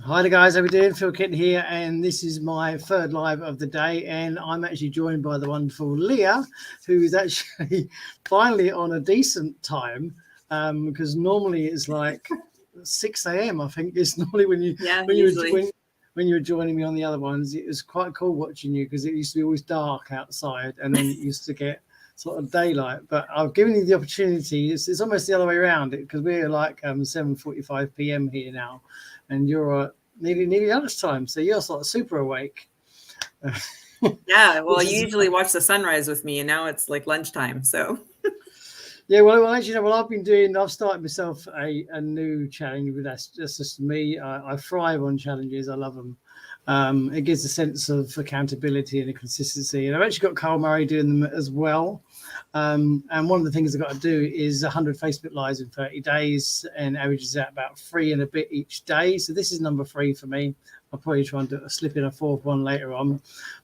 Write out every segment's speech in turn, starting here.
Hi there, guys. How we doing? Phil Kitten here, and this is my third live of the day, and I'm actually joined by the wonderful Leah, who is actually finally on a decent time, because normally it's like 6 a.m. I think it's normally Yeah, when you usually. when you were joining me on the other ones. It was quite cool watching you because it used to be always dark outside, and then it used to get sort of daylight. But I've given you the opportunity. It's almost the other way around because we're like 7:45 p.m. here now, and you're nearly lunchtime, so you're sort of super awake. Yeah, well, Which you is usually watch the sunrise with me, and now it's like lunchtime. So, Yeah, well, actually, no, I've been doing. I've started myself a new challenge, but that's just me. I thrive on challenges. I love them. It gives a sense of accountability and a consistency. And I've actually got Carl Murray doing them as well. And one of the things I've got to do is 100 Facebook Lives in 30 days and averages out about 3 and a bit each day. So this is number 3 for me. I'll probably try and slip in a 4th one later on.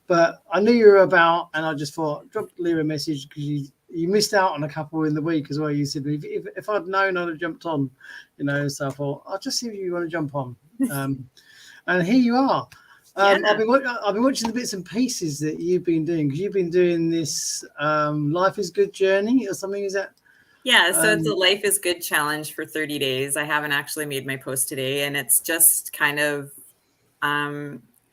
But I knew you were about, and I just thought, drop Leah a message because you missed out on a couple in the week as well. You said, if I'd known, I'd have jumped on, so I thought, I'll just see if you want to jump on. And here you are. yeah. I've been watching the bits and pieces that you've been doing because you've been doing this Life is Good journey or something. Is that? Yeah, so it's a Life is Good challenge for 30 days. I haven't actually made my post today, and it's just kind of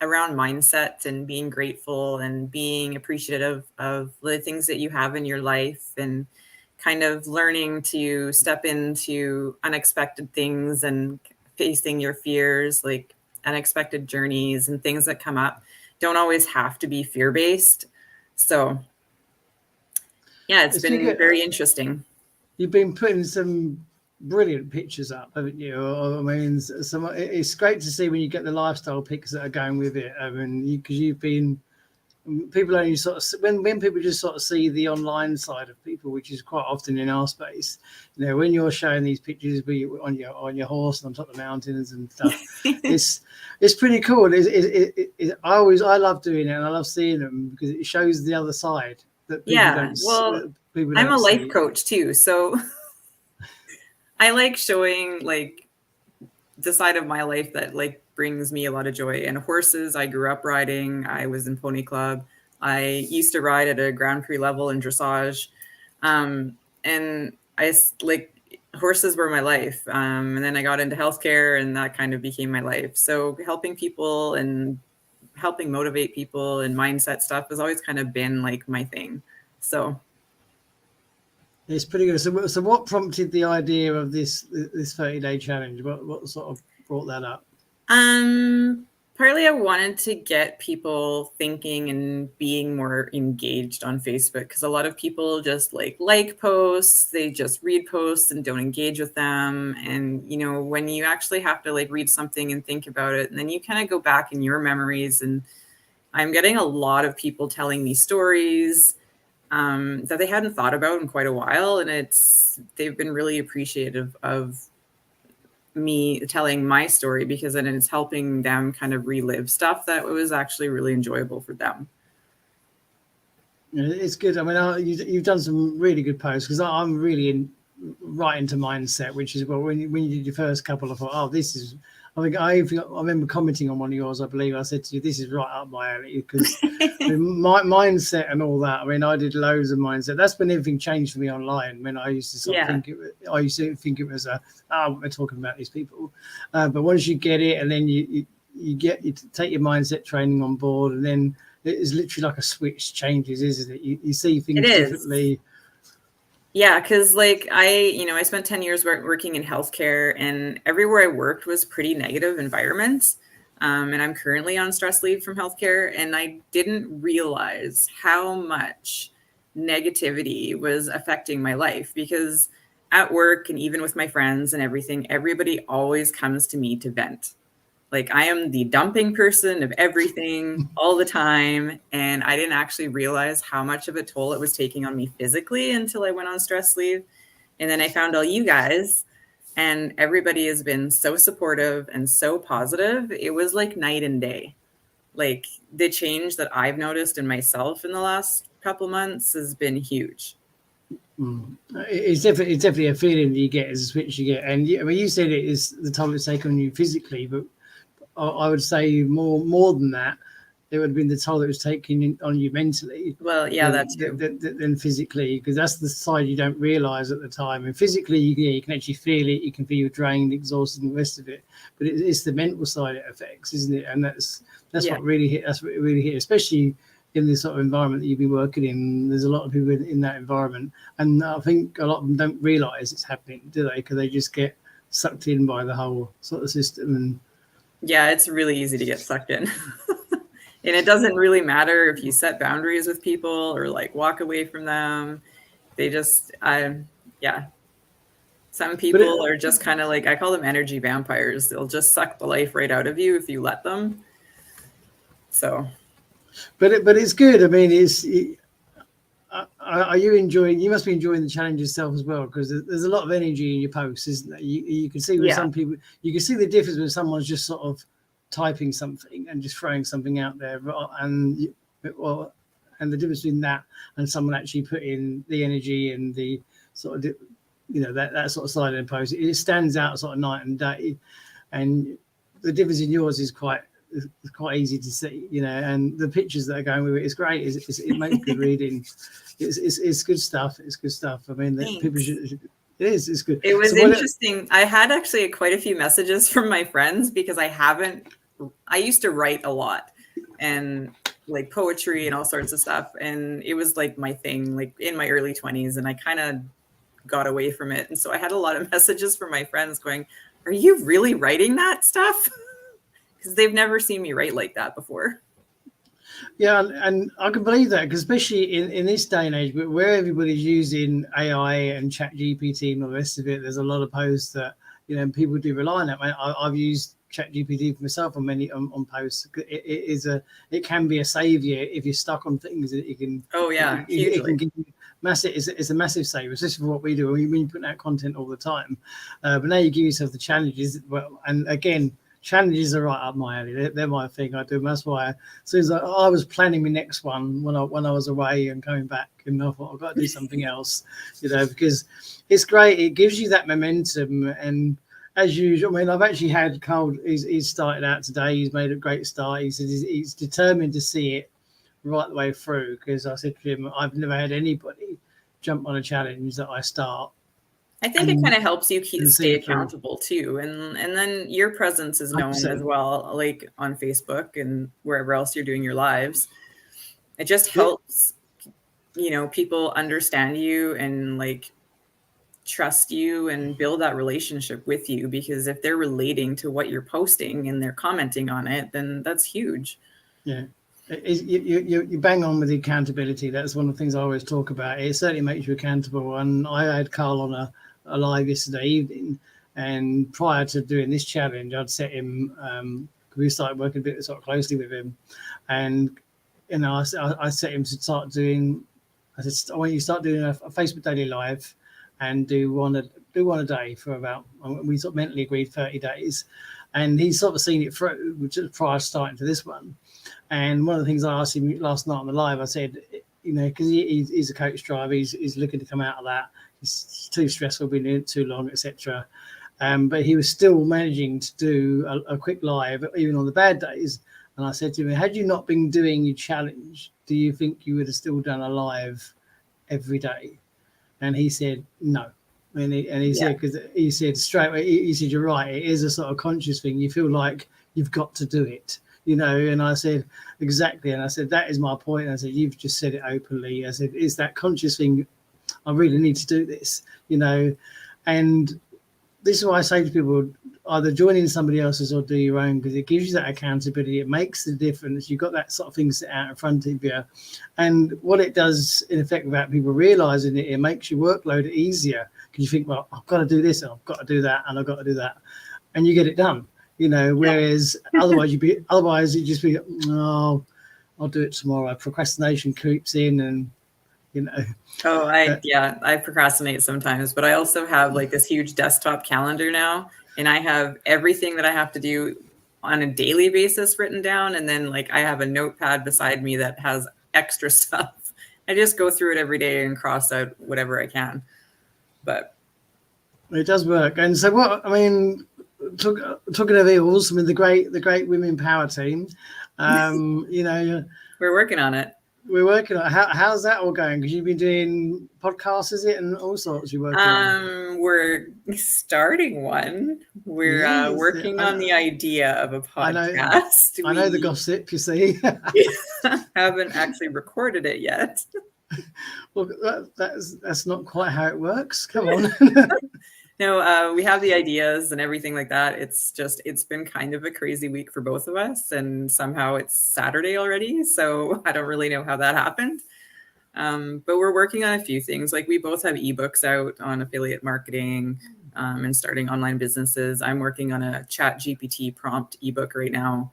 around mindset and being grateful and being appreciative of the things that you have in your life and kind of learning to step into unexpected things and facing your fears, like unexpected journeys and things that come up don't always have to be fear-based. So yeah, it's been very interesting. You've been putting some brilliant pictures up, haven't you? I mean, it's great to see when you get the lifestyle pics that are going with it. I mean, because you've been people only sort of when people just sort of see the online side of people, which is quite often in our space. When you're showing these pictures on your horse and on top of the mountains and stuff, it's pretty cool. I love doing it and I love seeing them because it shows the other side that people don't. Well, I'm a life coach too, so I like showing like the side of my life that like brings me a lot of joy. And horses, I grew up riding. I was in pony club. I used to ride at a Grand Prix level in dressage. And I like horses were my life. And then I got into healthcare and that kind of became my life. So helping people and helping motivate people and mindset stuff has always kind of been like my thing. So it's pretty good. So what prompted the idea of this 30-day challenge? What sort of brought that up? Partly I wanted to get people thinking and being more engaged on Facebook because a lot of people just like posts, they just read posts and don't engage with them. And when you actually have to like read something and think about it, and then you kind of go back in your memories. And I'm getting a lot of people telling me stories that they hadn't thought about in quite a while, and they've been really appreciative of me telling my story because then it's helping them kind of relive stuff that was actually really enjoyable for them. It's good. I mean, you've done some really good posts because I'm really right into mindset, which is when you did your first couple, I thought, oh, this is. I remember commenting on one of yours. I believe I said to you, "This is right up my alley," because my mindset and all that. I mean, I did loads of mindset. That's when everything changed for me online. When I used to think it was we're talking about these people, but once you get it, and then you take your mindset training on board, and then it is literally like a switch changes, isn't it? You see things differently. Yeah, because like I spent 10 years working in healthcare, and everywhere I worked was pretty negative environments. And I'm currently on stress leave from healthcare, and I didn't realize how much negativity was affecting my life because at work and even with my friends and everything, everybody always comes to me to vent. Like I am the dumping person of everything all the time. And I didn't actually realize how much of a toll it was taking on me physically until I went on stress leave. And then I found all you guys, and everybody has been so supportive and so positive. It was like night and day. Like the change that I've noticed in myself in the last couple months has been huge. It's definitely a feeling that you get as a switch you get. And I mean, you said it is the toll it's taken on you physically, but I would say more than that, it would have been the toll that was taking on you mentally. Well, yeah, that's true. Than physically, because that's the side you don't realize at the time. And physically, you can actually feel it. You can feel you're drained, exhausted, and the rest of it. But it's the mental side it affects, isn't it? And that's what really hit. That's what really hit, especially in this sort of environment that you've been working in. There's a lot of people in that environment, and I think a lot of them don't realize it's happening, do they? Because they just get sucked in by the whole sort of system. And yeah, it's really easy to get sucked in. And it doesn't really matter if you set boundaries with people or like walk away from them. They just, yeah. Some people are just kind of like, I call them energy vampires. They'll just suck the life right out of you if you let them. So. But it's good. I mean, are you enjoying? You must be enjoying the challenge yourself as well, because there's a lot of energy in your posts, isn't there? You can see with some people, you can see the difference when someone's just sort of typing something and just throwing something out there, and the difference between that and someone actually putting the energy and the sort of that sort of side of the post, it stands out sort of night and day. And the difference in yours is quite easy to see, and the pictures that are going with it is great. It makes good reading. It's good stuff. It's good stuff. I mean, people should. It's good. It was interesting. I had actually quite a few messages from my friends because I used to write a lot and like poetry and all sorts of stuff. And it was like my thing, like in my early 20s, and I kind of got away from it. And so I had a lot of messages from my friends going, "Are you really writing that stuff?" Because they've never seen me write like that before. Yeah, and I can believe that, because especially in this day and age, where everybody's using AI and Chat GPT and all the rest of it, there's a lot of posts that people do rely on that. I've used Chat GPT for myself on many on posts. It can be a savior if you're stuck on things. It can. Oh yeah, it can give you massive. It's a massive saver, especially for what we do. When you put out content all the time, but now you give yourself the challenges. Well, and again, challenges are right up my alley. They're my thing. I do. And that's why, as soon as I was planning my next one when I was away and coming back, and I thought I've got to do something else, because it's great. It gives you that momentum. And as usual, I mean, I've actually had Carl. He's started out today. He's made a great start. He said he's determined to see it right the way through, because I said to him, I've never had anybody jump on a challenge that I start. I think it kind of helps you stay accountable too. And then your presence is known 100%. As well, like on Facebook and wherever else you're doing your lives. It just helps, people understand you and like trust you and build that relationship with you, because if they're relating to what you're posting and they're commenting on it, then that's huge. Yeah. You bang on with the accountability. That's one of the things I always talk about. It certainly makes you accountable. And I had Carl on a live yesterday evening, and prior to doing this challenge, I'd set him, we started working a bit sort of closely with him, and I set him to start doing. I said, I want you to start doing a Facebook daily live, and do one a day for about. We sort of mentally agreed 30 days, and he's sort of seen it through, which is prior to starting to this one. And one of the things I asked him last night on the live, I said, because he's a coach driver, he's looking to come out of that. It's too stressful, been in it too long, etc. But he was still managing to do a quick live, even on the bad days. And I said to him, had you not been doing your challenge, do you think you would have still done a live every day? And he said, no. And he said, because he said straight away, he said, you're right. It is a sort of conscious thing. You feel like you've got to do it, And I said, exactly. And I said, that is my point. And I said, you've just said it openly. I said, it's that conscious thing. I really need to do this, and this is why I say to people, either join in somebody else's or do your own, because it gives you that accountability. It makes the difference. You've got that sort of thing set out in front of you. And what it does, in effect, without people realizing it, it makes your workload easier, because you think, well, I've got to do this, and I've got to do that, and I've got to do that. And you get it done, whereas otherwise you just be, oh, I'll do it tomorrow. Procrastination creeps in, and Oh, I procrastinate sometimes, but I also have like this huge desktop calendar now, and I have everything that I have to do on a daily basis written down. And then like I have a notepad beside me that has extra stuff. I just go through it every day and cross out whatever I can. But it does work. And so talking of ills, I mean, the great women power team. You know, We're working on it. we're working on how's that all going? Because you've been doing podcasts, is it, and all sorts you're working on. We're starting one. We're Yes, working on the idea of a I know. podcast. I know the gossip. You see, haven't actually recorded it yet. well, that's not quite how it works. Come on. No, we have the ideas and everything like that. It's been kind of a crazy week for both of us, and somehow it's Saturday already, so I don't really know how that happened. But we're working on a few things. Like, we both have ebooks out on affiliate marketing and starting online businesses. I'm working on a ChatGPT prompt ebook right now,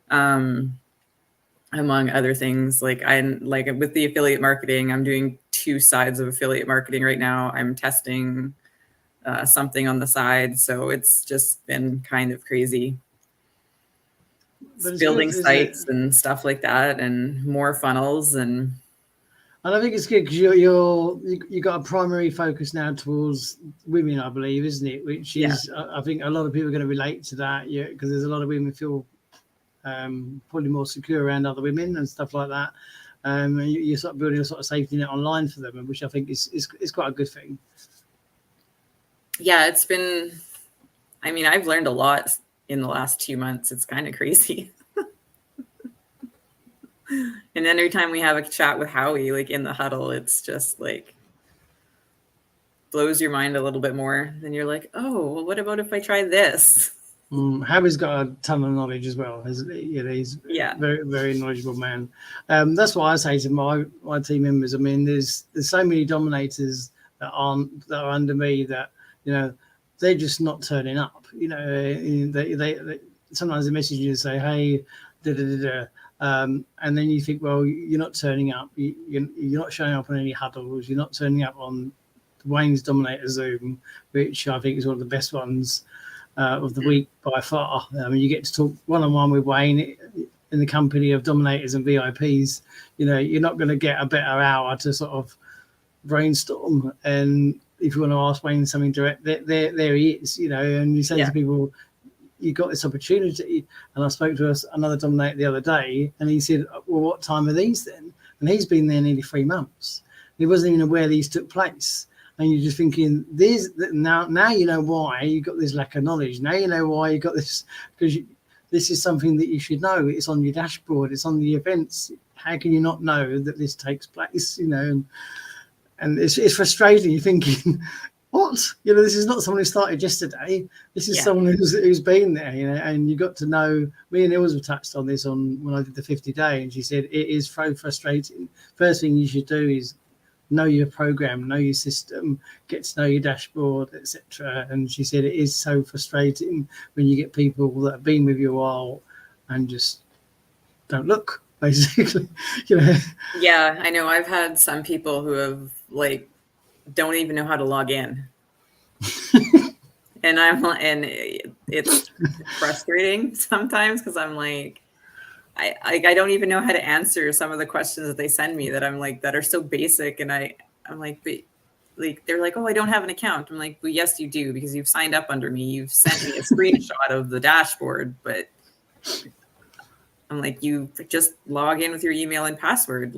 among other things. Like, with the affiliate marketing, I'm doing 2 sides of affiliate marketing right now. I'm testing something on the side, so it's just been kind of crazy. Building good, sites and stuff like that, and more funnels. And I think it's good because you got a primary focus now towards women, I believe, isn't it? Which is, I think a lot of people are going to relate to that, because there's a lot of women feel probably more secure around other women and stuff like that. You're sort of building a sort of safety net online for them, which I think is quite a good thing. Yeah, it's been, I mean, I've learned a lot in the last 2 months. It's kind of crazy. And then every time we have a chat with Howie, like in the huddle, it's just like blows your mind a little bit more. Then you're like, oh, well, what about if I try this? Howie's got a ton of knowledge as well. He's very, very knowledgeable man. That's what I say to my team members. I mean, there's so many dominators that are under me that, they're just not turning up. They sometimes they message you and say, hey, da da da da. And then you think, well, you're not turning up. You're not showing up on any huddles. You're not turning up on Wayne's Dominator Zoom, which I think is one of the best ones of the week by far. I mean, you get to talk one-on-one with Wayne in the company of dominators and VIPs. You're not going to get a better hour to sort of brainstorm. And if you want to ask Wayne something direct, there he is. And you say to people, you got this opportunity. And I spoke to another dominator the other day, and he said, well, what time are these then? And he's been there nearly 3 months. He wasn't even aware these took place. And you're just thinking, now you know why you got this lack of knowledge. Now you know why you got this, because this is something that you should know. It's on your dashboard. It's on the events. How can you not know that this takes place? And it's frustrating. You're thinking, what? This is not someone who started yesterday. This is someone who's been there. And you got to know. Me and Ilse were touched on this when I did the 50-day, and she said it is so frustrating. First thing you should do is know your program, know your system, get to know your dashboard, etc. And she said it is so frustrating when you get people that have been with you a while and just don't look, basically. Yeah, I know. I've had some people who have don't even know how to log in. and it's frustrating sometimes, because I'm like, I don't even know how to answer some of the questions that they send me that I'm like, that are so basic. And I'm like, but they're like, oh, I don't have an account. I'm like, well, yes, you do, because you've signed up under me. You've sent me a screenshot of the dashboard, but I'm like, you just log in with your email and password.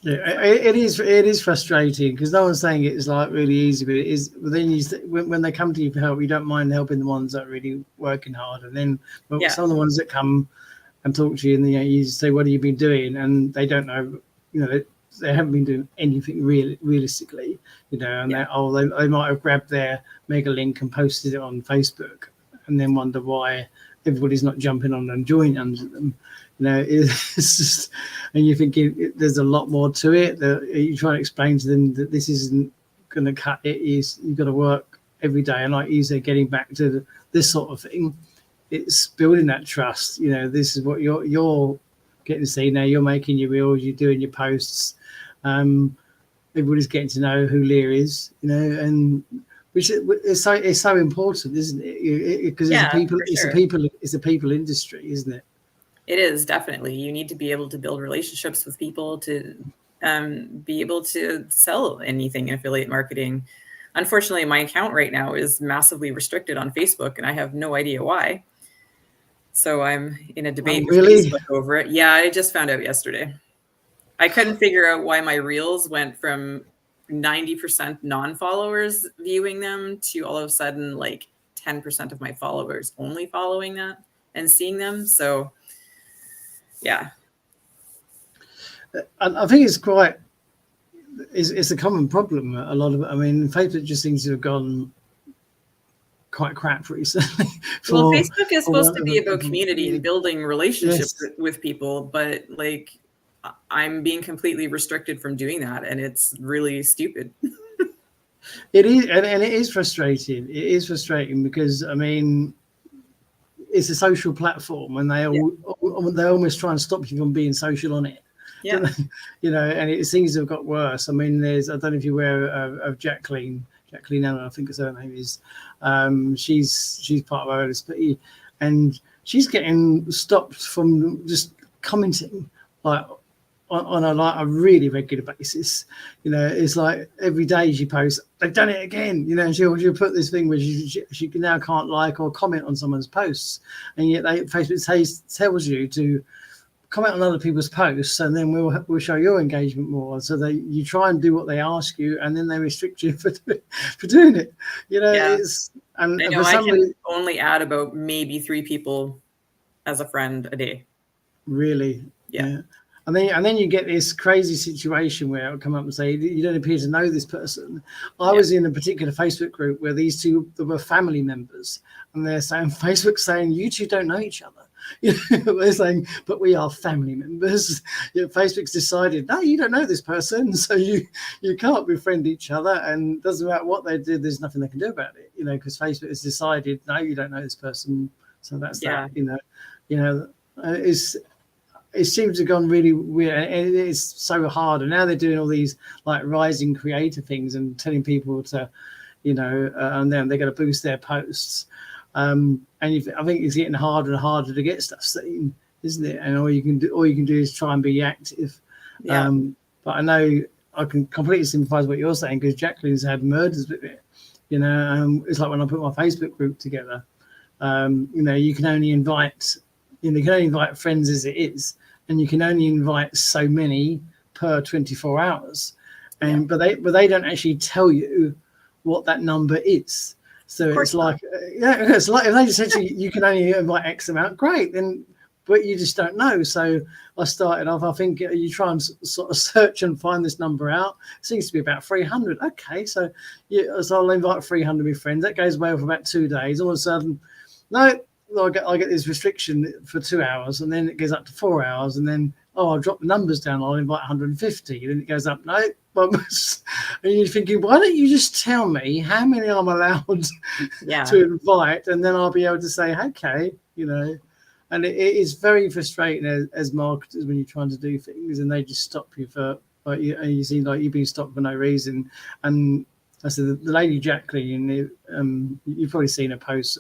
Yeah, it is frustrating, because no one's saying it's really easy, but it is. But then when they come to you for help, you don't mind helping the ones that are really working hard, and then some of the ones that come and talk to you, and you say, "What have you been doing?" and they don't know, they haven't been doing anything realistically, and they might have grabbed their mega link and posted it on Facebook, and then wonder why everybody's not jumping on and joining under them. It's just, and you're thinking there's a lot more to it. That you try to explain to them that this isn't going to cut it. You've got to work every day, and like you said, getting back to this sort of thing, it's building that trust. This is what you're getting to see now. You're making your reels, you're doing your posts. Everybody's getting to know who Leah is, and which is so important, isn't it? Because it's a people industry, isn't it? It is, definitely. You need to be able to build relationships with people to be able to sell anything in affiliate marketing. unfortunately, my account right now is massively restricted on Facebook, and I have no idea why. So I'm in a debate with really? Facebook over it. Yeah, I just found out yesterday. I couldn't figure out why my reels went from 90% non-followers viewing them to all of a sudden like 10% of my followers only following that and seeing them. So yeah. And I think it's a common problem. A lot of, I mean, Facebook just seems to have gone quite crap recently. Well, Facebook is supposed to be about for community and building relationships yes. with people, but like I'm being completely restricted from doing that, and it's really stupid. It is, and it is frustrating. It is frustrating because, I mean, it's a social platform, and they almost try and stop you from being social on it. Yeah. You know, and it seems to have got worse. I mean, I don't know if you're aware of Jacqueline Allen, I think her name is. She's part of OLSP, and she's getting stopped from just commenting like on a really regular basis. You know, it's like every day she posts, they've done it again. You know, and she'll put this thing where she now can't like or comment on someone's posts, and yet Facebook tells you to comment on other people's posts, and then we'll show your engagement more. So you try and do what they ask you, and then they restrict you for doing it. You know, it's and I know I can only add about maybe 3 people as a friend a day. Really, yeah. And then you get this crazy situation where it'll come up and say, you don't appear to know this person. I was in a particular Facebook group where these two were family members, and they're saying, Facebook's saying, you two don't know each other. You know, they're saying, but we are family members. You know, Facebook's decided, no, you don't know this person, so you can't befriend each other, and doesn't matter what they do, there's nothing they can do about it. You know, because Facebook has decided, no, you don't know this person, so that's that. You know, it seems to have gone really weird, and it's so hard. And now they're doing all these like rising creator things and telling people to, you know, and then they're going to boost their posts. And I think it's getting harder and harder to get stuff seen, isn't it? And all you can do is try and be active. Yeah. But I know I can completely sympathise with what you're saying, because Jacqueline's had murders with it. You know, it's like when I put my Facebook group together. You know, you can only invite friends as it is, and you can only invite so many per 24 hours. And but they don't actually tell you what that number is. So it's like, it's like if they just said to you, you can only invite X amount, great, then, but you just don't know. So I started off, I think you try and sort of search and find this number out. It seems to be about 300. Okay, so I'll invite 300 of my friends. That goes well for about 2 days. All of a sudden, no, I get this restriction for 2 hours, and then it goes up to 4 hours, and then I'll drop the numbers down. I'll invite 150. Then it goes up. No, and you're thinking, why don't you just tell me how many I'm allowed to invite, and then I'll be able to say, okay, you know. And it is very frustrating as marketers when you're trying to do things, and they just stop you for like you seem like you've been stopped for no reason. And I said the lady Jacqueline, you've probably seen her post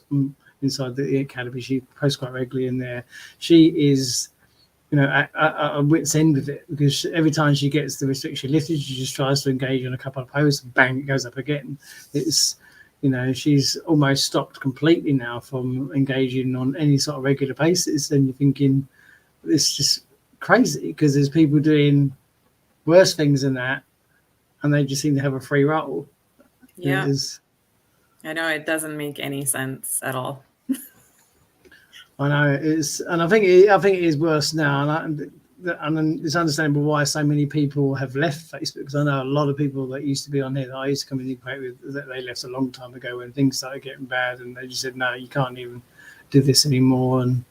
inside the academy. She posts quite regularly in there. She is, you know, at wit's end with it, because every time she gets the restriction lifted, she just tries to engage on a couple of posts, and bang, it goes up again. It's, you know, she's almost stopped completely now from engaging on any sort of regular basis. And you're thinking, it's just crazy, because there's people doing worse things than that, and they just seem to have a free roll. Yeah, I know, it doesn't make any sense at all. I know and I think it is worse now, and it's understandable why so many people have left Facebook, because I know a lot of people that used to be on here that I used to communicate with, that they left a long time ago when things started getting bad, and they just said, no, you can't even do this anymore. And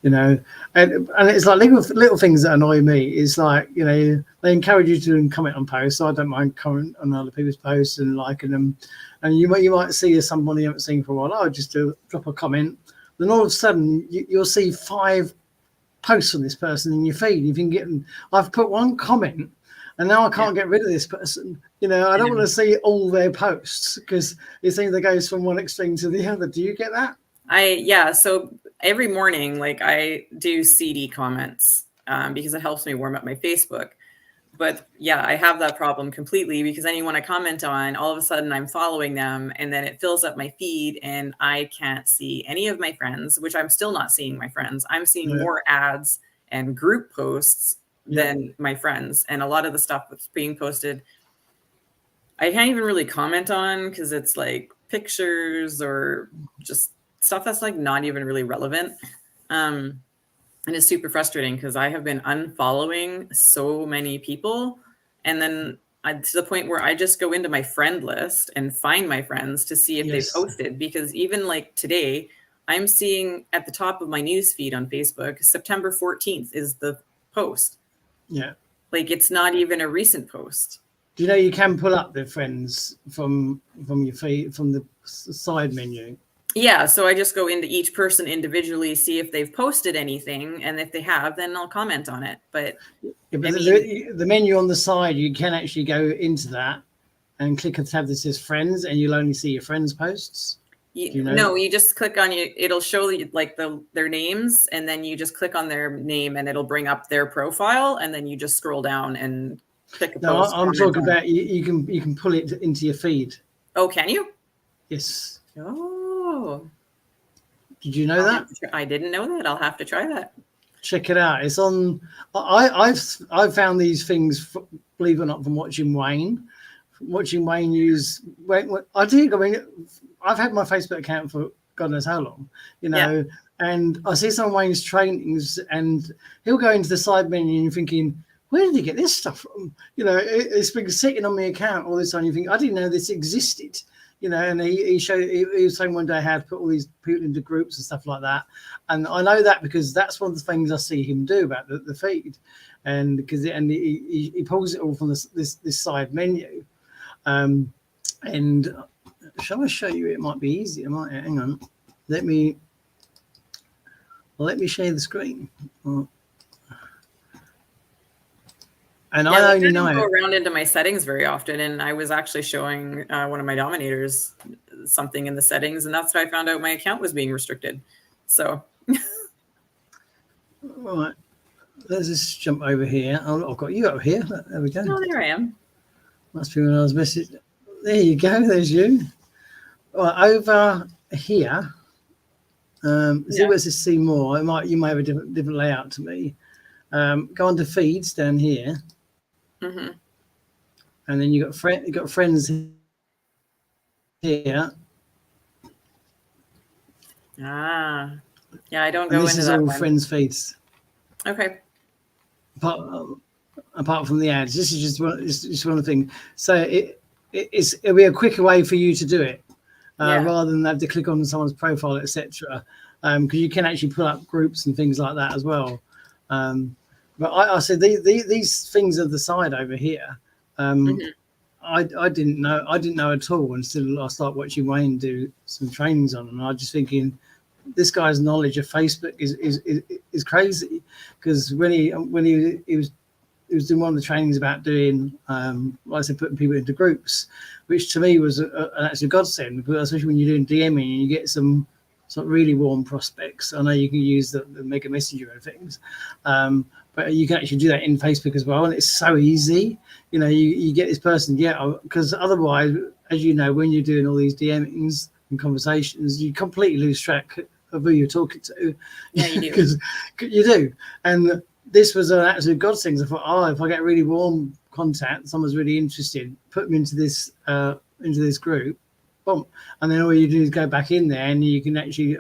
you know, and it's like little things that annoy me. It's like, you know, they encourage you to comment on posts. So I don't mind commenting on other people's posts and liking them, and you might see somebody you haven't seen for a while. I'll just drop a comment. Then all of a sudden you'll see 5 posts on this person in your feed. You've been getting, I've put one comment, and now I can't get rid of this person. You know, I don't want to see all their posts, because it seems that goes from one extreme to the other. Do you get that? So every morning, like, I do CD comments because it helps me warm up my Facebook. But yeah, I have that problem completely, because anyone I comment on, all of a sudden I'm following them, and then it fills up my feed and I can't see any of my friends, which I'm still not seeing my friends. I'm seeing more ads and group posts than my friends. And a lot of the stuff that's being posted, I can't even really comment on, because it's like pictures or just stuff that's like not even really relevant. And it's super frustrating, because I have been unfollowing so many people, and then to the point where I just go into my friend list and find my friends to see if they've posted. Because even like today, I'm seeing at the top of my news feed on Facebook, September 14th is the post. Yeah. Like, it's not even a recent post. Do you know you can pull up the friends from your feed, from the side menu? Yeah, so I just go into each person individually, see if they've posted anything, and if they have, then I'll comment on it. But, the menu on the side, you can actually go into that and click a tab that says friends, and you'll only see your friends' posts. No, you just click on it'll show you like their names, and then you just click on their name and it'll bring up their profile, and then you just scroll down and click a post. I'm talking about you can pull it into your feed. Oh, can you? Yes. Oh. Did you know that? I didn't know that. I'll have to try that. Check it out. It's on. I've found these things, believe it or not, from watching Wayne use. I do. I mean, I've had my Facebook account for God knows how long, and I see some of Wayne's trainings, and he'll go into the side menu and you're thinking, where did he get this stuff from? It's been sitting on my account all this time. You think, I didn't know this existed. And he was saying one day how to put all these people into groups and stuff like that. And I know that because that's one of the things I see him do about the feed. And because he pulls it all from this side menu. And shall I show you? It might be easier. Hang on. Let me share the screen. And I only know. I don't go around into my settings very often, and I was actually showing one of my dominators something in the settings, and that's how I found out my account was being restricted. So, all right, let's just jump over here. I've got you up here. There we go. Oh, there I am. Must be when I was messaging. There you go. There's you. All right, over here. See where it says see more. You might have a different layout to me. Go on to feeds down here. Mm-hmm. And then you got friends here. Yeah, I don't go into that. This is all friends feeds. Okay. Apart from the ads, this is just one thing. So it'll be a quicker way for you to do it, rather than have to click on someone's profile, etc. Because you can actually pull up groups and things like that as well. But I said these things are the side over here. I didn't know at all until I started watching Wayne do some trainings on them. And I was just thinking, this guy's knowledge of Facebook is crazy. Because when he was doing one of the trainings about doing, like I said, putting people into groups, which to me was an actual godsend, because especially when you're doing DMing and you get some sort of really warm prospects. I know you can use the Mega Messenger and things. But you can actually do that in Facebook as well, and it's so easy. You get this person, because otherwise, as you know, when you're doing all these DMings and conversations, you completely lose track of who you're talking to. Yeah, you do. Because you do. And this was an absolute godsend. I thought, if I get really warm contact, someone's really interested, put them into this group. Boom. And then all you do is go back in there, and you can actually,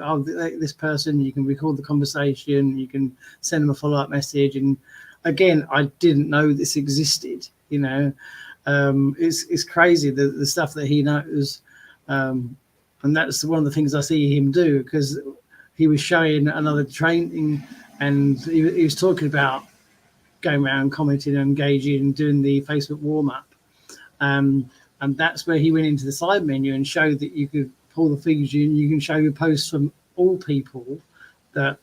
this person, you can record the conversation, you can send them a follow-up message. And again, I didn't know this existed. It's crazy the stuff that he knows, and that's one of the things I see him do, because he was showing another training, and he was talking about going around commenting and engaging and doing the Facebook warm-up. And that's where he went into the side menu and showed that you could pull the feeds in. You can show your posts from all people that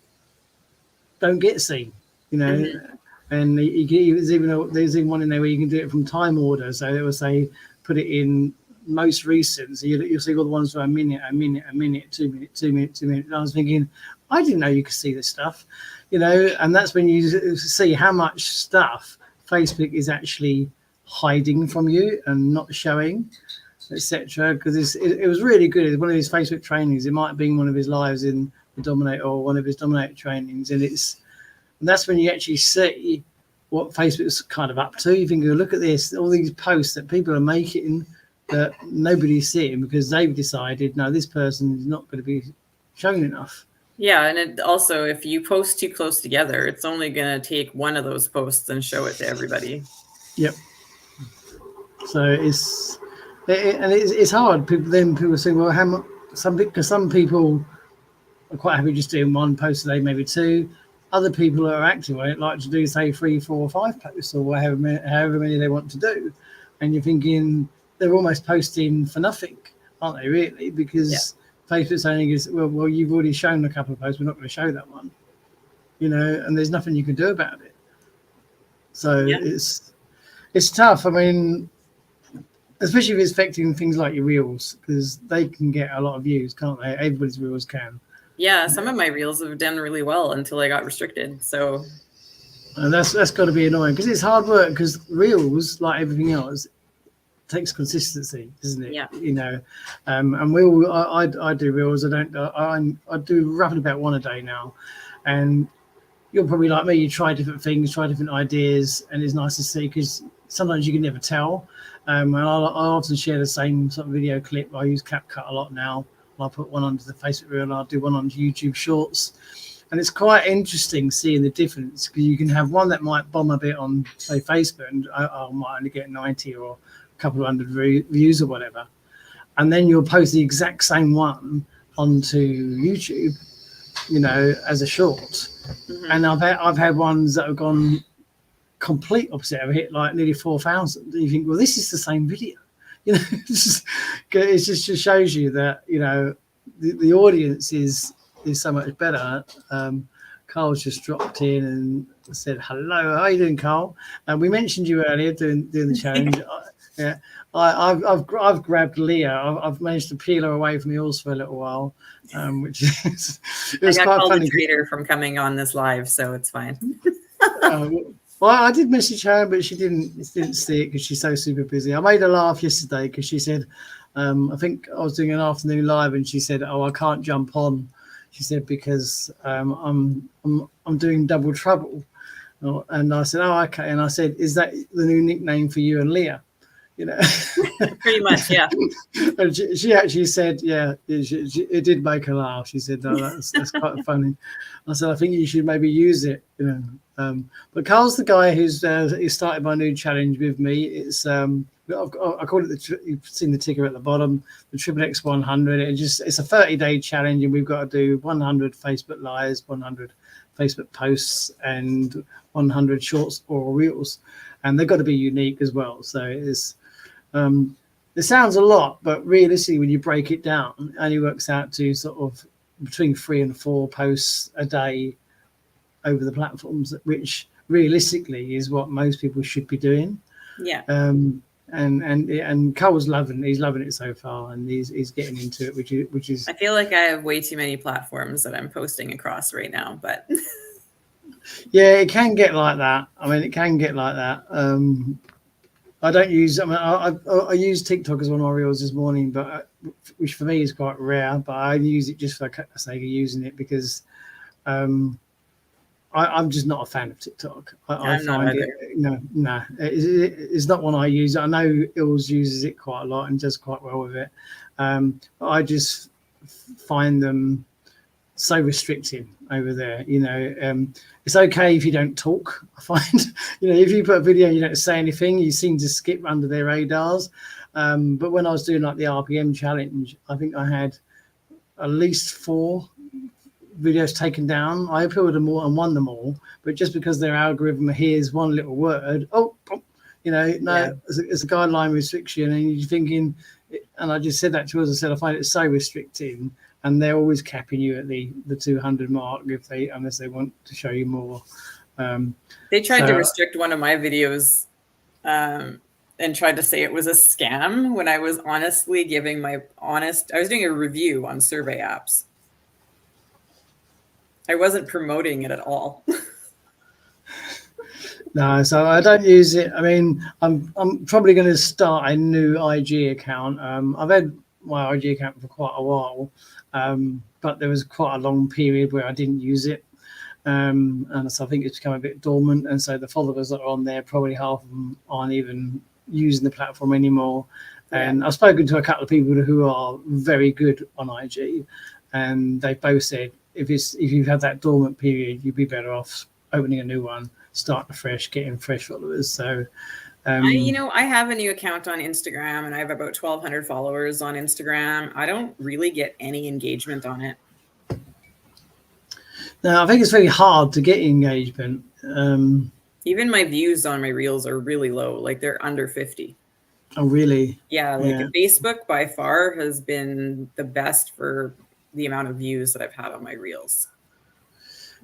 don't get seen, And there's even one in there where you can do it from time order. So it will say, put it in most recent. So you'll see all the ones for a minute, 2 minutes, 2 minutes. And I was thinking, I didn't know you could see this stuff, And that's when you see how much stuff Facebook is actually hiding from you and not showing, etc. Because it was really good. It's one of his Facebook trainings. It might have been one of his lives in the Dominate or one of his Dominate trainings, and that's when you actually see what Facebook's kind of up to. You think, oh, look at this, all these posts that people are making that nobody's seeing because they've decided, no, this person is not going to be shown enough. Yeah, and it also, if you post too close together, it's only going to take one of those posts and show it to everybody. Yep. So it's hard. People say, well, how much? Some people are quite happy just doing one post a day, maybe two. Other people that are active on it like to do, say, 3, 4, 5 posts or however many they want to do. And you're thinking they're almost posting for nothing, aren't they, really? Because Facebook's only goes, well, you've already shown a couple of posts. We're not going to show that one, and there's nothing you can do about it. So it's tough. I mean, especially if it's affecting things like your reels, because they can get a lot of views, can't they? Everybody's reels can. Yeah, some of my reels have done really well until I got restricted. So and that's got to be annoying because it's hard work. Because reels, like everything else, takes consistency, doesn't it? Yeah. And I do reels. I do roughly about one a day now, and you're probably like me. You try different things, try different ideas, and it's nice to see because sometimes you can never tell. And I often share the same sort of video clip. I use CapCut a lot now. I'll put one onto the Facebook reel and I'll do one onto YouTube Shorts. And it's quite interesting seeing the difference because you can have one that might bomb a bit on, say, Facebook and I might only get 90 or a couple of hundred views or whatever. And then you'll post the exact same one onto YouTube, as a short. Mm-hmm. And I've had ones that have gone complete opposite. I've hit like nearly 4,000. And you think, well, this is the same video. It just shows you that the audience is so much better. Carl's just dropped in and said hello. How are you doing, Carl? We mentioned you earlier doing the challenge. I've grabbed Leah. I've managed to peel her away from yours for a little while, which is it was I got quite called funny. A traitor from coming on this live, so it's fine. Well, I did message her, but she didn't see it because she's so super busy. I made her laugh yesterday because she said, I think I was doing an afternoon live, and she said, "Oh, I can't jump on." She said because I'm doing double trouble, and I said, "Oh, okay." And I said, "Is that the new nickname for you and Leah?" Pretty much, yeah. And she actually said, yeah, it did make her laugh. She said, "No, that's quite funny." I said, "I think you should maybe use it." But Carl's the guy who's he started my new challenge with me. It's I call it you've seen the ticker at the bottom, the XXX 100. It's a 30-day challenge, and we've got to do 100 Facebook lives, 100 Facebook posts, and 100 shorts or reels, and they've got to be unique as well. So it sounds a lot, but realistically, when you break it down, it only works out to sort of between 3 and 4 posts a day over the platforms, which realistically is what most people should be doing. Yeah. And Carl's loving it so far, and he's getting into it, which is. I feel like I have way too many platforms that I'm posting across right now, but. Yeah, it can get like that. I mean, it can get like that. I don't use. I mean, I use TikTok as one of my reels this morning, but which for me is quite rare. But I use it just for the sake of using it because I'm just not a fan of TikTok. I find it. It's not one I use. I know Ills uses it quite a lot and does quite well with it. But I just find them so restricting over there. It's okay if you don't talk. I find, if you put a video and you don't say anything, you seem to skip under their radars. But when I was doing like the RPM challenge, I think I had at least 4 videos taken down. I uploaded them all and won them all, but just because their algorithm hears one little word, it's a guideline restriction, and you're thinking, and I just said that to us. I said I find it so restricting, and they're always capping you at the 200 mark unless they want to show you more. They tried to restrict one of my videos and tried to say it was a scam when I was honestly giving I was doing a review on survey apps. I wasn't promoting it at all. No, so I don't use it. I mean, I'm probably going to start a new IG account. I've had my IG account for quite a while, but there was quite a long period where I didn't use it, and so I think it's become a bit dormant. And so the followers that are on there, probably half of them aren't even using the platform anymore. Yeah. And I've spoken to a couple of people who are very good on IG, and they both said if you've had that dormant period, you'd be better off opening a new one, starting fresh, getting fresh followers. So, I have a new account on Instagram, and I have about 1,200 followers on Instagram. I don't really get any engagement on it. now I think it's very hard to get engagement. Even my views on my reels are really low, like they're under 50. Oh, really? Yeah, like Facebook by far has been the best for the amount of views that I've had on my reels.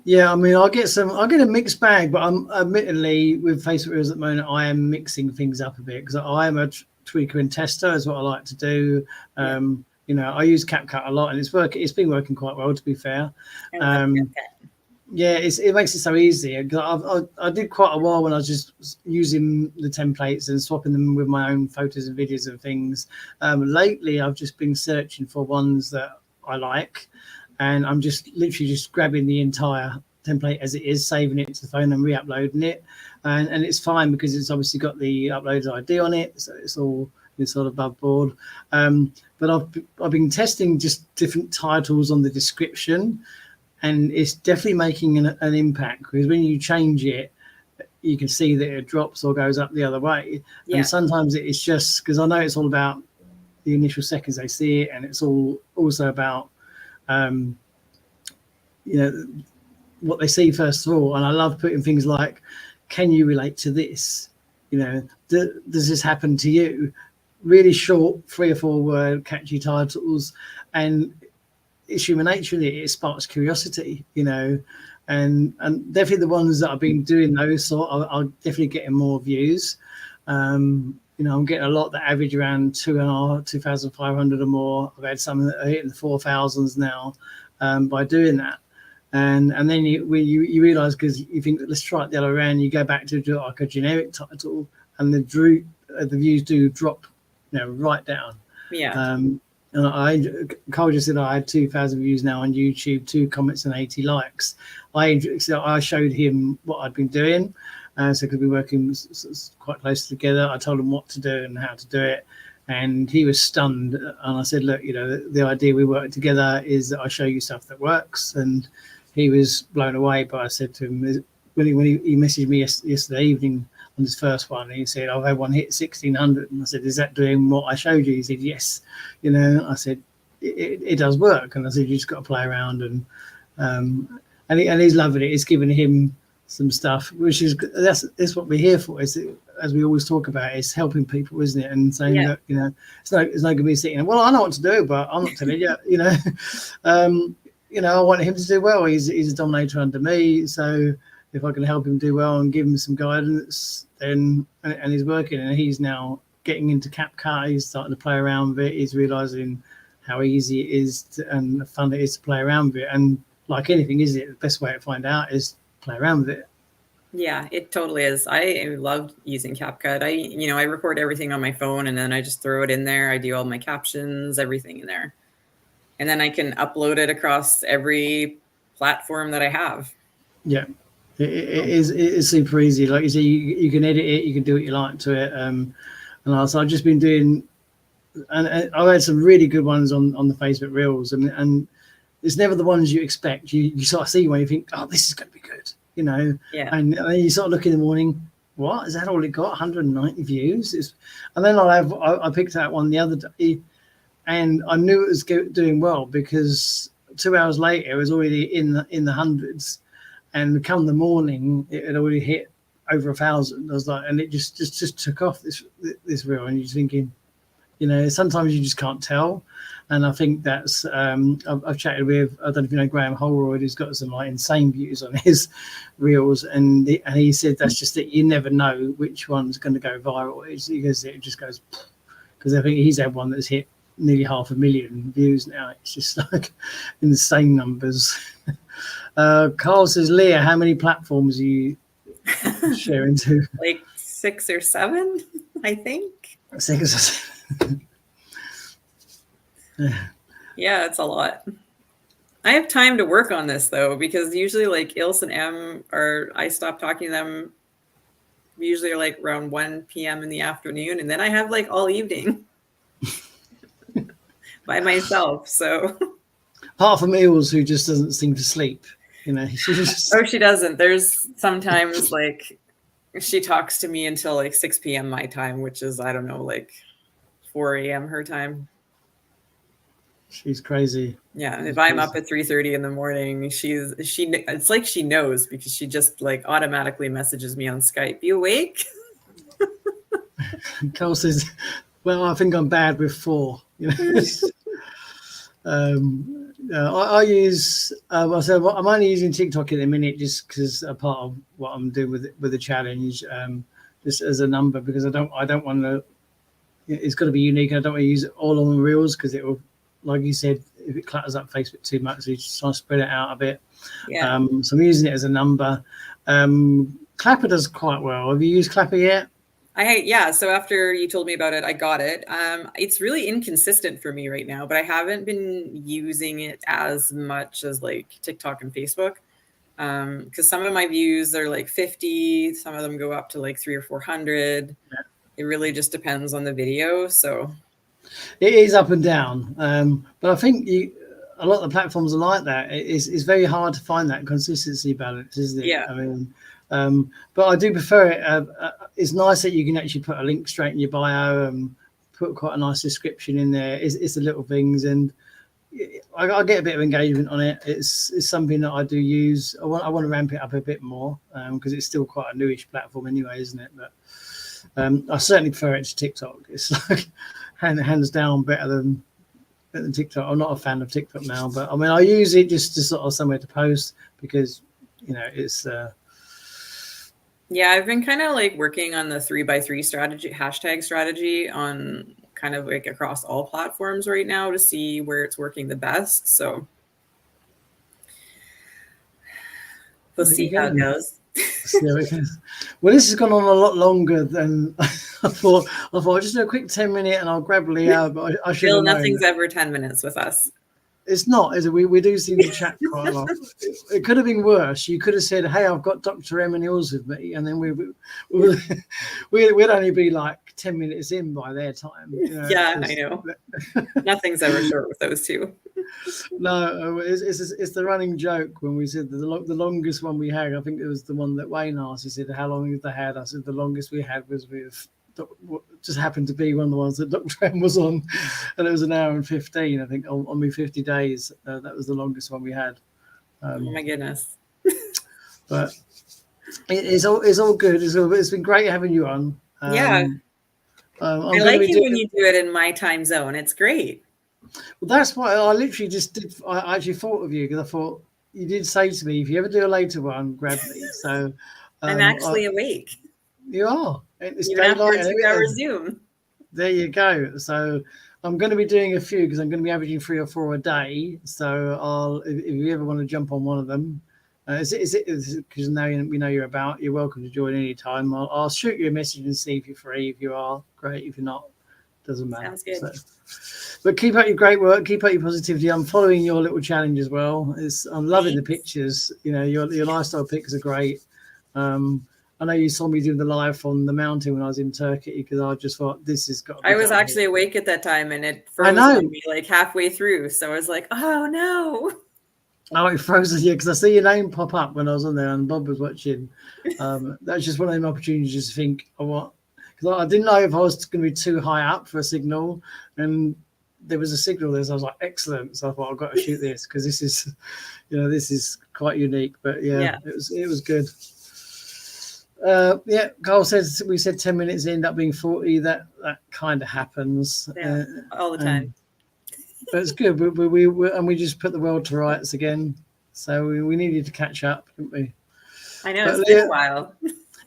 Yeah, I mean, I get a mixed bag, but I'm admittedly with Facebook Reels at the moment, I am mixing things up a bit because I am a tweaker and tester, is what I like to do. I use CapCut a lot, and it's been working quite well, to be fair. Yeah, it makes it so easy. I did quite a while when I was just using the templates and swapping them with my own photos and videos and things. Lately, I've just been searching for ones that I like, and I'm just literally just grabbing the entire template as it is, saving it to the phone and re-uploading it, and it's fine because it's obviously got the upload ID on it, so it's all sort of above board. But I've been testing just different titles on the description. And it's definitely making an impact because when you change it, you can see that it drops or goes up the other way. Yeah. And sometimes it's just because I know it's all about the initial seconds they see it, and it's also about what they see first of all. And I love putting things like, "Can you relate to this? Does this happen to you?" Really short, 3 or 4 word catchy titles, and it's human nature, it sparks curiosity, and definitely the ones that I've been doing those are definitely getting more views. I'm getting a lot that average around 2,500 or more. I've had some that are hitting the 4,000s now by doing that. And then you realize, because you think, let's try it the other way around, you go back to do like a generic title, and the views do drop right down. Yeah. And Carl just said I had 2,000 views now on YouTube, 2 comments and 80 likes. I showed him what I'd been doing, so because we're working quite close together. I told him what to do and how to do it, and he was stunned. And I said, look, the idea we work together is that I show you stuff that works, and he was blown away. But I said to him, when he messaged me yesterday evening on his first one, and he said, I've had one hit 1,600. And I said, is that doing what I showed you? He said, yes. I said, it does work. And I said, you just got to play around. And he's loving it. It's giving him some stuff, which is, that's what we're here for. Is as we always talk about, it's helping people, isn't it? And saying that, it's no good me sitting there, well, I know what to do, but I'm not telling you, I want him to do well. He's a dominator under me. So if I can help him do well and give him some guidance, then, and he's working, and he's now getting into CapCut, he's starting to play around with it, he's realizing how easy it is and fun it is to play around with it. And like anything, is it the best way to find out is play around with it. Yeah, it totally is. I love using CapCut. I record everything on my phone, and then I just throw it in there. I do all my captions, everything in there, and then I can upload it across every platform that I have. Yeah. It is super easy. Like you say, you can edit it, you can do what you like to it. And also, I've just been doing, and I've had some really good ones on the Facebook Reels, and it's never the ones you expect. You sort of see one, you think, oh, this is going to be good, Yeah. And then you sort of look in the morning, what is that all it got? 190 views. And then I picked out one the other day, and I knew it was doing well because 2 hours later it was already in the hundreds. And come the morning, it had already hit over 1,000. I was like, and it just took off this reel. And you're thinking, sometimes you just can't tell. And I think that's I've chatted with, I don't know if you know Graham Holroyd, who's got some like insane views on his reels, and he said that's just that you never know which one's going to go viral. Because it just goes, because I think he's had one that's hit nearly 500,000 views now. It's just like insane numbers. Carl says, Leah, how many platforms are you Sharing two. Like 6 or 7, I think. 6 or 7. Yeah, it's a lot. I have time to work on this though, because usually like Ilse and Em I stop talking to them usually like around 1 p.m. in the afternoon, and then I have like all evening by myself. So Apart from Eels, who just doesn't seem to sleep, she just. oh, she doesn't. There's sometimes like she talks to me until like 6 p.m. my time, which is, I don't know, like 4 a.m. her time. She's crazy. Yeah, and if I'm up at 3:30 in the morning, it's like she knows, because she just like automatically messages me on Skype. You awake? Carl says, "Well, I think I'm bad with 4." I use. I'm only using TikTok at the minute just because a part of what I'm doing with the challenge, just as a number, because I don't want to. It's got to be unique. I don't want to use it all on the reels, because it will, like you said, if it clutters up Facebook too much, so you just try to spread it out a bit. Yeah. So I'm using it as a number. Clapper does quite well. Have you used Clapper yet? So after you told me about it, I got it. It's really inconsistent for me right now, but I haven't been using it as much as like TikTok and Facebook. Because some of my views are like 50, some of them go up to like 300 or 400. Yeah. It really just depends on the video. So it is up and down. But I think a lot of the platforms are like that. It's very hard to find that consistency balance, isn't it? Yeah. I mean, but I do prefer it. It's nice that you can actually put a link straight in your bio and put quite a nice description in there. It's the little things, and I get a bit of engagement on it. It's something that I do use. I want to ramp it up a bit more, because it's still quite a newish platform anyway, isn't it? But I certainly prefer it to TikTok. It's like hands down better than TikTok. I'm not a fan of TikTok now, but I mean, I use it just to sort of somewhere to post, because it's. Yeah, I've been kind of like working on the 3x3 hashtag strategy on kind of like across all platforms right now to see where it's working the best. So we'll see how it goes. Well, this has gone on a lot longer than I thought. Just do a quick 10-minute and I'll grab Leo. But I should. Still, nothing's ever 10 minutes with us. It's not, is it? We do seem to chat quite a lot. It could have been worse. You could have said, "Hey, I've got Dr. M and Hills with me," and then we'd only be like 10 minutes in by their time. Yeah, I know. Nothing's ever short with those two. No, it's the running joke when we said the longest one we had. I think it was the one that Wayne asked. He said, "How long have they had?" I said, "The longest we had was with." Just happened to be one of the ones that Dr. M was on, and it was 1 hour and 15. I think on me 50 days. That was the longest one we had. Oh my goodness! But it's all good. It's been great having you on. Yeah, I like it when you do it in my time zone. It's great. Well, that's why I literally just did. I actually thought of you, because I thought you did say to me, if you ever do a later one, grab me. So I'm actually awake. You are. It's even after a 2-hour Zoom. There you go. So I'm going to be doing a few, because I'm going to be averaging 3 or 4 a day. So if you ever want to jump on one of them, because now we know you're about, you're welcome to join any time. I'll shoot you a message and see if you're free. If you are, great. If you're not, doesn't matter. Sounds good. But keep up your great work. Keep up your positivity. I'm following your little challenge as well. I'm loving the pictures. Your lifestyle pics are great. I know you saw me doing the live on the mountain when I was in Turkey, because I just thought this has got to be. I was actually awake at that time, and it froze on me like halfway through. So I was like, "Oh no!" Oh, it froze you, because I see your name pop up when I was on there, and Bob was watching. That's just one of them opportunities to think, because I didn't know if I was going to be too high up for a signal, and there was a signal there. So I was like, "Excellent!" So I thought, I've got to shoot this, because this is, this is quite unique. But yeah. It was good. Carl says we said 10 minutes, end up being 40. That kind of happens all the time. But it's good. We just put the world to rights again. So we needed to catch up, didn't we? I know, it's been a while.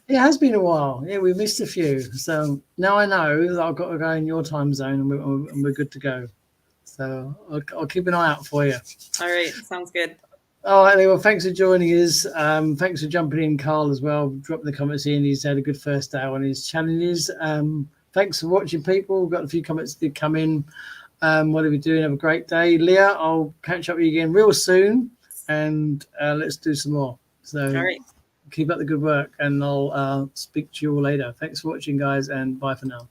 It has been a while. Yeah, we missed a few. So now I know that I've got to go in your time zone, and we're good to go. So I'll keep an eye out for you. All right, sounds good. All right, well, thanks for joining us. Thanks for jumping in, Carl, as well. Drop in the comments in. He's had a good first day on his challenges. Thanks for watching, people. We've got a few comments that did come in. What are we doing? Have a great day. Leah, I'll catch up with you again real soon, and let's do some more. So All right. keep up the good work, and I'll speak to you all later. Thanks for watching, guys, and bye for now.